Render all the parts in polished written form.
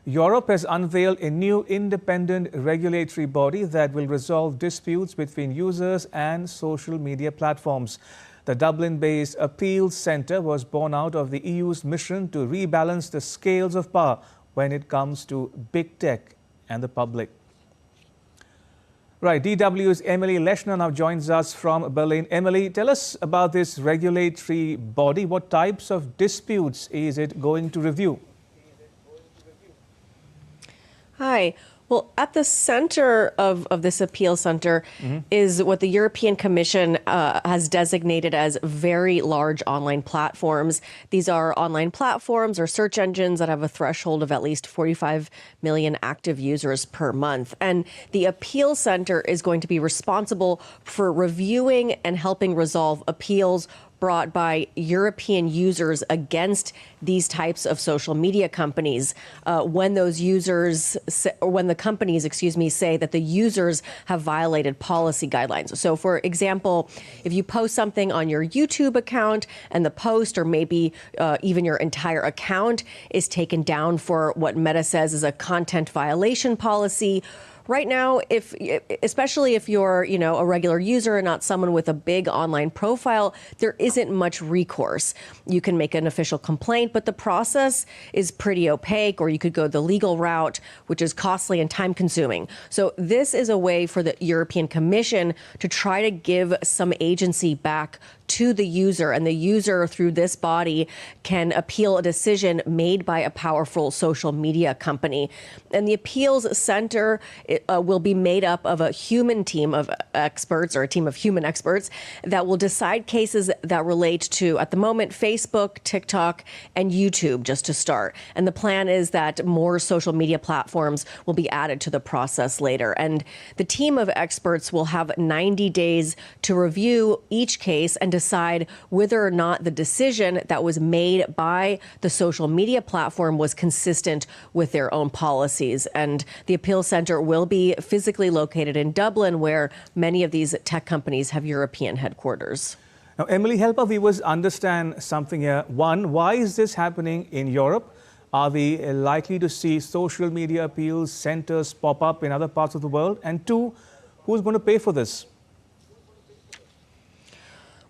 Europe has unveiled a new independent regulatory body that will resolve disputes between users and social media platforms. The Dublin-based Appeals Centre was born out of the EU's mission to rebalance the scales of power when it comes to big tech and the public. Right, DW's Emily Leshner now joins us from Berlin. Emily, tell us about this regulatory body. What types of disputes is it going to review? Hi. Well, at the center of this appeal center is what the European Commission has designated as very large online platforms. These are online platforms or search engines that have a threshold of at least 45 million active users per month. And the appeal center is going to be responsible for reviewing and helping resolve appeals brought by European users against these types of social media companies when those users, or when the companies, say that the users have violated policy guidelines. So, for example, if you post something on your YouTube account and the post or maybe even your entire account is taken down for what Meta says is a content violation policy. Right now, especially if you're, a regular user and not someone with a big online profile, there isn't much recourse. You can make an official complaint, but the process is pretty opaque, or you could go the legal route, which is costly and time consuming. So this is a way for the European Commission to try to give some agency back to the user, and the user through this body can appeal a decision made by a powerful social media company. And the appeals center will be made up of a human team of experts, or a team of human experts that will decide cases that relate to, at the moment, Facebook, TikTok, and YouTube, just to start. And the plan is that more social media platforms will be added to the process later. And the team of experts will have 90 days to review each case and decide whether or not the decision that was made by the social media platform was consistent with their own policies. And the appeal center will be physically located in Dublin, where many of these tech companies have European headquarters. Now, Emily, help our viewers understand something here. One, why is this happening in Europe? Are we likely to see social media appeals centers pop up in other parts of the world? And two, who's going to pay for this?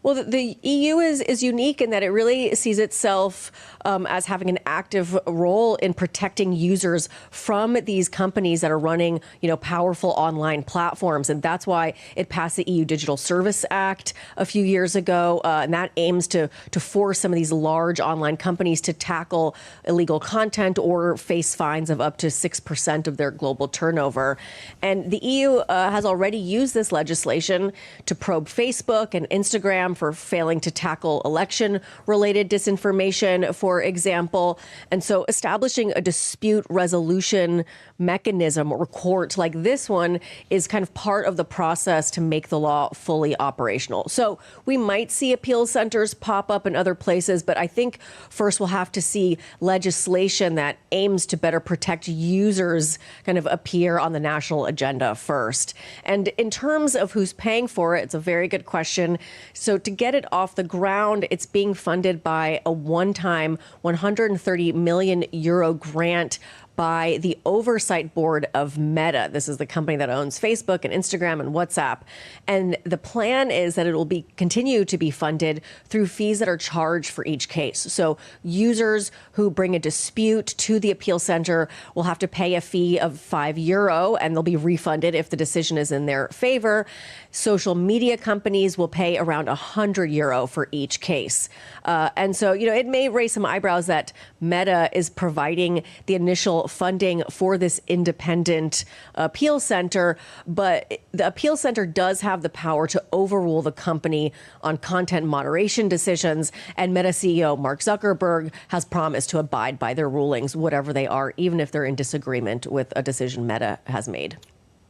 Well, the EU is unique in that it really sees itself as having an active role in protecting users from these companies that are running, powerful online platforms. And that's why it passed the EU Digital Service Act a few years ago. And that aims to force some of these large online companies to tackle illegal content or face fines of up to 6% of their global turnover. And the EU has already used this legislation to probe Facebook and Instagram for failing to tackle election-related disinformation, for example. And so establishing a dispute resolution mechanism or court like this one is kind of part of the process to make the law fully operational. So we might see appeal centers pop up in other places, but I think first we'll have to see legislation that aims to better protect users kind of appear on the national agenda first. And in terms of who's paying for it, it's a very good question. So to get it off the ground, it's being funded by a one-time 130 million euro grant by the oversight board of Meta. This is the company that owns Facebook and Instagram and WhatsApp. And the plan is that it will continue to be funded through fees that are charged for each case. So users who bring a dispute to the appeal center will have to pay a fee of €5, and they'll be refunded if the decision is in their favor. Social media companies will pay around €100 for each case. And so, it may raise some eyebrows that Meta is providing the initial funding for this independent appeal center, but the appeal center does have the power to overrule the company on content moderation decisions, and Meta CEO Mark Zuckerberg has promised to abide by their rulings, whatever they are, even if they're in disagreement with a decision Meta has made.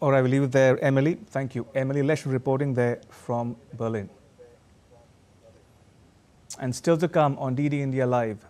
All right, we'll leave it there, Emily. Thank you. Emily Leshner reporting there from Berlin. And still to come on DD India Live.